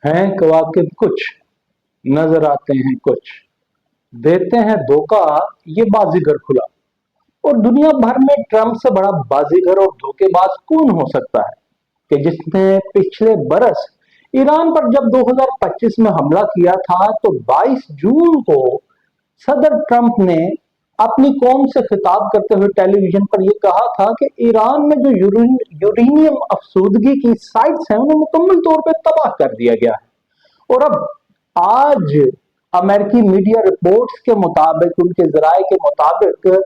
हैं कवाकिब कुछ, नजर आते हैं कुछ, देते हैं धोखा ये बाजीगर खुला। और दुनिया भर में ट्रंप से बड़ा बाजीगर और धोखेबाज कौन हो सकता है कि जिसने पिछले बरस ईरान पर जब 2025 में हमला किया था तो 22 जून को सदर ट्रंप ने अपनी कौम से खिताब करते हुए टेलीविजन पर यह कहा था कि ईरान में जो यूरेनियम अफसूदगी की साइट्स हैं उन्हें मुकम्मल तौर पर तबाह कर दिया गया है। और अब आज अमेरिकी मीडिया रिपोर्ट्स के मुताबिक, उनके जराये के मुताबिक,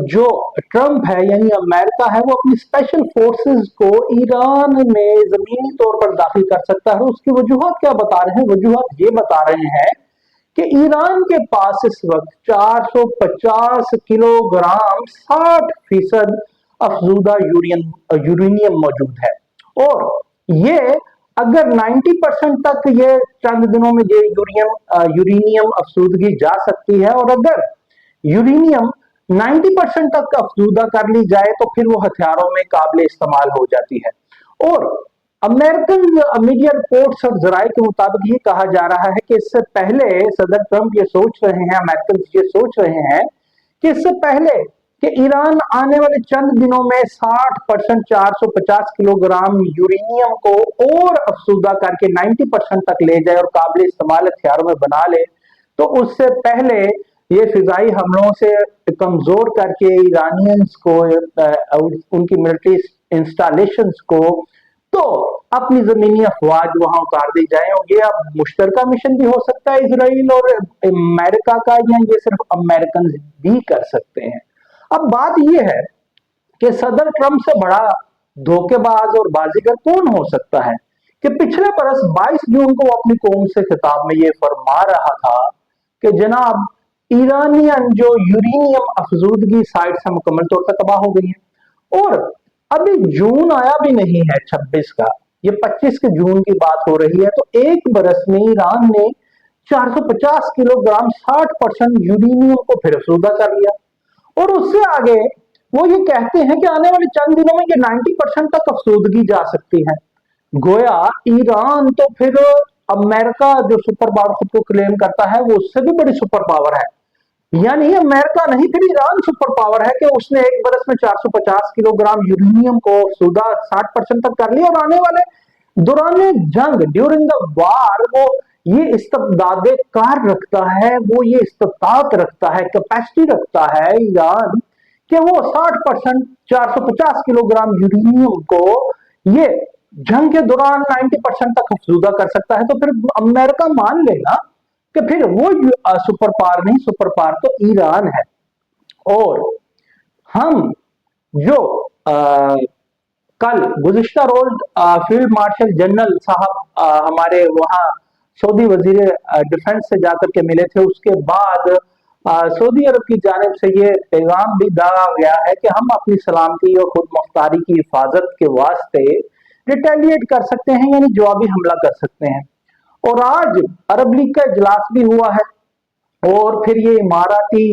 जो ट्रंप है यानी अमेरिका है वो अपनी स्पेशल फोर्सेस को ईरान में जमीनी तौर पर दाखिल कर सकता है। उसकी वजूहत क्या बता रहे हैं? वजूहत ये बता रहे हैं कि ईरान के पास इस वक्त 450 किलोग्राम 60% अफजूदा यूरेनियम मौजूद है। और ये अगर 90% तक ये चंद दिनों में ये यूरेनियम अफसूदगी जा सकती है, और अगर यूरेनियम 90% तक अफजूदा कर ली जाए तो फिर वो हथियारों में काबिल इस्तेमाल हो जाती है। और अमेरिकन मीडिया रिपोर्ट्स और जराये के मुताबिक ये कहा जा रहा है कि इससे पहले सदर ट्रंप ये सोच रहे हैं, अमेरिकन ये सोच रहे हैं कि इससे पहले कि ईरान आने वाले चंद दिनों में 60% 450 किलोग्राम यूरेनियम को और अफसूदा करके 90% तक ले जाए और काबिल इस्तेमाल हथियारों में बना ले, तो उससे पहले ये फिजाई हमलों से कमजोर करके ईरानियंस को, उनकी मिलिट्री इंस्टॉलेशंस को, तो अपनी जमीनी अफवाज वहां उतार दी जाए। और ये अब मुश्तरका मिशन भी हो सकता है इसराइल और अमेरिका का, या ये सिर्फ अमेरिकन भी कर सकते हैं। अब बात यह है कि सदर ट्रंप से बड़ा धोखेबाज और बाजीगर कौन हो सकता है कि पिछले बरस 22 जून को अपनी कौम से खिताब में यह फरमा रहा था कि जनाब ईरानियन जो यूरेनियम अफजूदगी साइट से मुकम्मल तौर पर तबाह हो गई है। और अभी जून आया भी नहीं है 26 का, ये 25 के जून की बात हो रही है। तो एक बरस में ईरान ने 450 किलोग्राम 60% यूरेनियम को फिर अफजूदा कर लिया। और उससे आगे वो ये कहते हैं कि आने वाले चंद दिनों में ये 90% तक अफसोदगी जा सकती है। गोया ईरान तो फिर अमेरिका जो सुपर पावर खुद को क्लेम करता है वो उससे भी बड़ी सुपर पावर है। यानी अमेरिका नहीं, फिर ईरान सुपर पावर है कि उसने एक बरस में 450 किलोग्राम यूरेनियम को अफसुदा 60% तक कर लिया। और आने वाले दौरान जंग, ड्यूरिंग द वार, वो ये इस्तेदाद कार रखता है, वो ये इस्तात रखता है, कैपेसिटी रखता है ईरान कि वो 60% 450 किलोग्राम यूरेनियम को ये जंग के दौरान 90% तक अफजूदा कर सकता है। तो फिर अमेरिका मान लेगा कि फिर वो सुपर पावर नहीं, सुपर पावर तो ईरान है। और हम जो कल गुज़िश्ता रोज फील्ड मार्शल जनरल साहब हमारे वहां सऊदी वजीर डिफेंस से जाकर के मिले थे, उसके बाद सऊदी अरब की जानिब से ये पैगाम भी डाला गया है कि हम अपनी सलामती और खुद मुख्तारी की हिफाजत के वास्ते रिटेलिएट कर सकते हैं, यानी जवाबी हमला कर सकते हैं। और आज अरब लीग का इजलास भी हुआ है और फिर ये इमाराती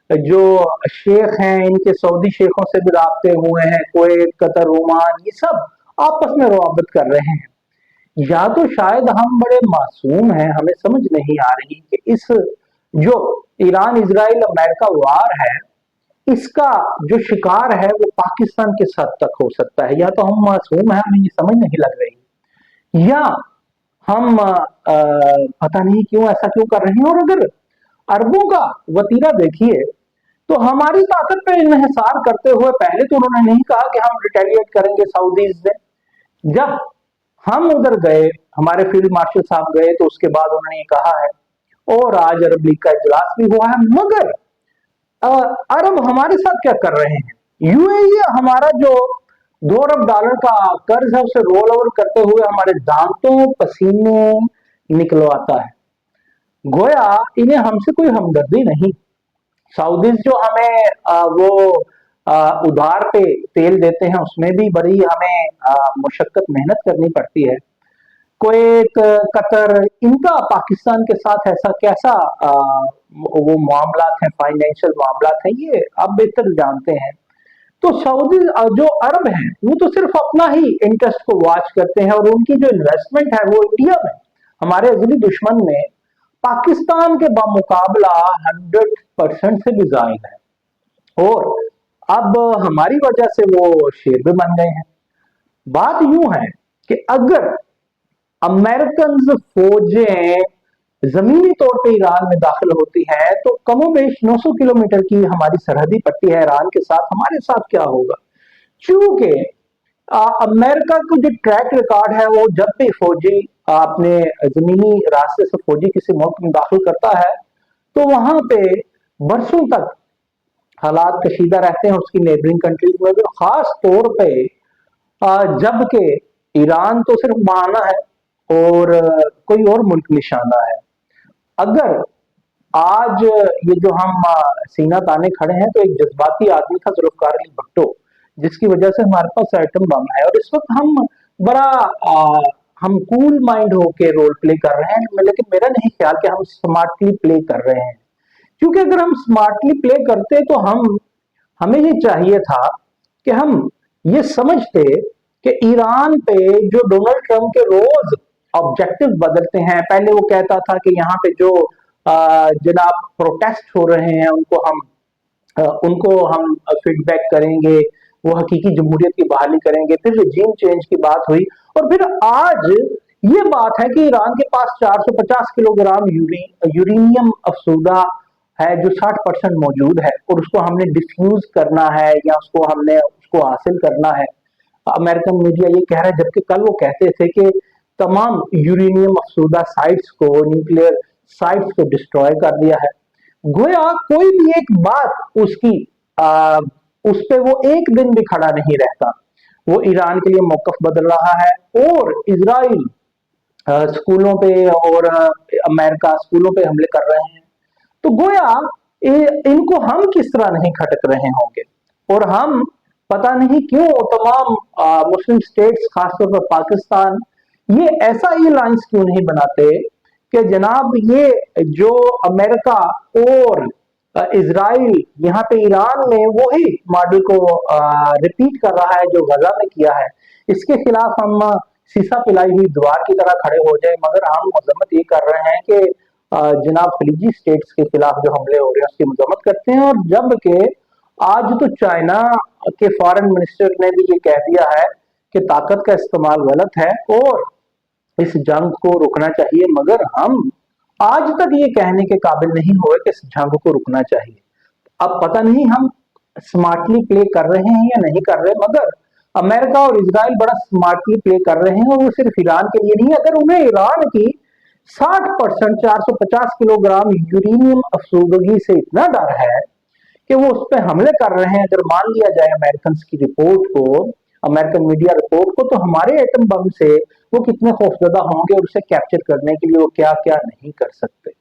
जो शेख हैं इनके सऊदी शेखों से भी राब्ते हुए हैं, कुवैत, कतर, ओमान, ये सब आपस में रवाबत कर रहे हैं। या तो शायद हम बड़े मासूम हैं, हमें समझ नहीं आ रही कि इस जो ईरान इजराइल अमेरिका वार है इसका जो शिकार है वो पाकिस्तान के साथ तक हो सकता है। या तो हम मासूम हैं, हमें ये समझ नहीं लग रही, या हम पता नहीं क्यों ऐसा क्यों कर रहे हैं। और अगर अरबों का वतीरा देखिए तो हमारी ताकत पे इन्हिसार करते हुए पहले तो उन्होंने नहीं कहा कि हम रिटेलिएट करेंगे सऊदीज से। जब हम उधर गए, हमारे फील्ड मार्शल साहब गए, तो उसके बाद उन्होंने ये कहा है। और आज अरब लीग का इजलास भी हुआ है, मगर अरब हमारे साथ क्या कर रहे हैं? यूएई हमारा जो $2 अरब का कर्ज है उसे रोल ओवर करते हुए हमारे दांतों पसीने निकलवाता है। गोया इन्हें हमसे कोई हमदर्दी नहीं। सऊदीज जो हमें उधार पे तेल देते हैं उसमें भी बड़ी हमें मुशक्कत मेहनत करनी पड़ती है। कुवैत, कतर, इनका पाकिस्तान के साथ ऐसा कैसा वो मामलात हैं, फाइनेंशियल मामलात हैं, ये आप बेहतर जानते हैं। तो सऊदी जो अरब हैं वो तो सिर्फ अपना ही इंटरेस्ट को वॉच करते हैं और उनकी जो इन्वेस्टमेंट है वो इंडिया में, हमारे अजली दुश्मन में पाकिस्तान के बामुकाबला 100% से भी जायद है और अब हमारी वजह से वो शेर भी बन गए हैं। बात यूं है कि अगर अमेरिकन फौजें जमीनी तौर पे ईरान में दाखिल होती है तो कमोबेश 900 किलोमीटर की हमारी सरहदी पट्टी है ईरान के साथ, हमारे साथ क्या होगा? चूंकि अमेरिका का जो ट्रैक रिकॉर्ड है वो जब भी फौजी अपने जमीनी रास्ते से फौजी किसी मुल्क में दाखिल करता है तो वहां पे बरसों तक हालात कशीदा रहते हैं उसकी नेबरिंग कंट्रीज में भी, खास तौर पे जबकि ईरान तो सिर्फ बहाना है और कोई और मुल्क निशाना है। अगर आज ये जो हम सीना ताने खड़े हैं तो एक जज्बाती आदमी था जुल्फकार अली भुट्टो, जिसकी वजह से हमारे पास एटम बम है और इस वक्त हम बड़ा हम कूल माइंड होके रोल प्ले कर रहे हैं, लेकिन मेरा नहीं ख्याल कि हम स्मार्टली प्ले कर रहे हैं। क्योंकि अगर हम स्मार्टली प्ले करते तो हमें ये चाहिए था कि हम ये समझते कि ईरान पे जो डोनाल्ड ट्रंप के रोज ऑब्जेक्टिव बदलते हैं, पहले वो कहता था कि यहाँ पे जो जनाब प्रोटेस्ट हो रहे हैं उनको हम फीडबैक करेंगे, वो हकीकी जमहूरियत की बहाली करेंगे, फिर रिजीम चेंज की बात हुई और फिर आज ये बात है कि ईरान के पास 450 किलोग्राम यूरेनियम अफसूदा है जो 60% मौजूद है और उसको हमने डिफ्यूज करना है या उसको हासिल करना है। अमेरिकन मीडिया ये कह रहा है, जबकि कल वो कहते थे कि तमाम यूरेनियम अफसूदा साइट्स को, न्यूक्लियर साइट्स को डिस्ट्रॉय कर दिया है। गोया कोई भी एक बात उस पे वो एक दिन भी खड़ा नहीं रहता। वो ईरान के लिए मौकफ बदल रहा है और इजराइल स्कूलों पे और अमेरिका स्कूलों पे हमले कर रहे हैं। तो गोया इनको हम किस तरह नहीं खटक रहे होंगे और हम पता नहीं क्यों तमाम मुस्लिम स्टेट्स खासतौर पर पाकिस्तान ये ऐसा अलायंस क्यों नहीं बनाते कि जनाब ये जो अमेरिका और इजराइल यहाँ पे ईरान में वही मॉडल को रिपीट कर रहा है जो गजा में किया है, इसके खिलाफ हम सीसा पिलाई हुई दीवार की तरह खड़े हो जाए। मगर हम मजम्मत ये कर रहे हैं कि जनाब खलीजी स्टेट्स के खिलाफ जो हमले हो रहे हैं उसकी मजम्मत करते हैं और जबकि आज तो चाइना के फॉरेन मिनिस्टर ने भी ये कह दिया है कि ताकत का इस्तेमाल गलत है और इस जंग को रुकना चाहिए, मगर हम आज तक ये कहने के काबिल नहीं हुए कि इस जंग को रुकना चाहिए। अब पता नहीं हम स्मार्टली प्ले कर रहे हैं या नहीं कर रहे, मगर अमेरिका और इजराइल बड़ा स्मार्टली प्ले कर रहे हैं और वो सिर्फ ईरान के लिए नहीं। अगर उन्हें ईरान की 60% 450 किलोग्राम यूरेनियम अफसूदगी से इतना डर है कि वो उस पर हमले कर रहे हैं, अगर मान लिया जाए अमेरिकन की रिपोर्ट को, अमेरिकन मीडिया रिपोर्ट को, तो हमारे एटम बम से वो कितने खौफजदा होंगे और उसे कैप्चर करने के लिए वो क्या क्या नहीं कर सकते।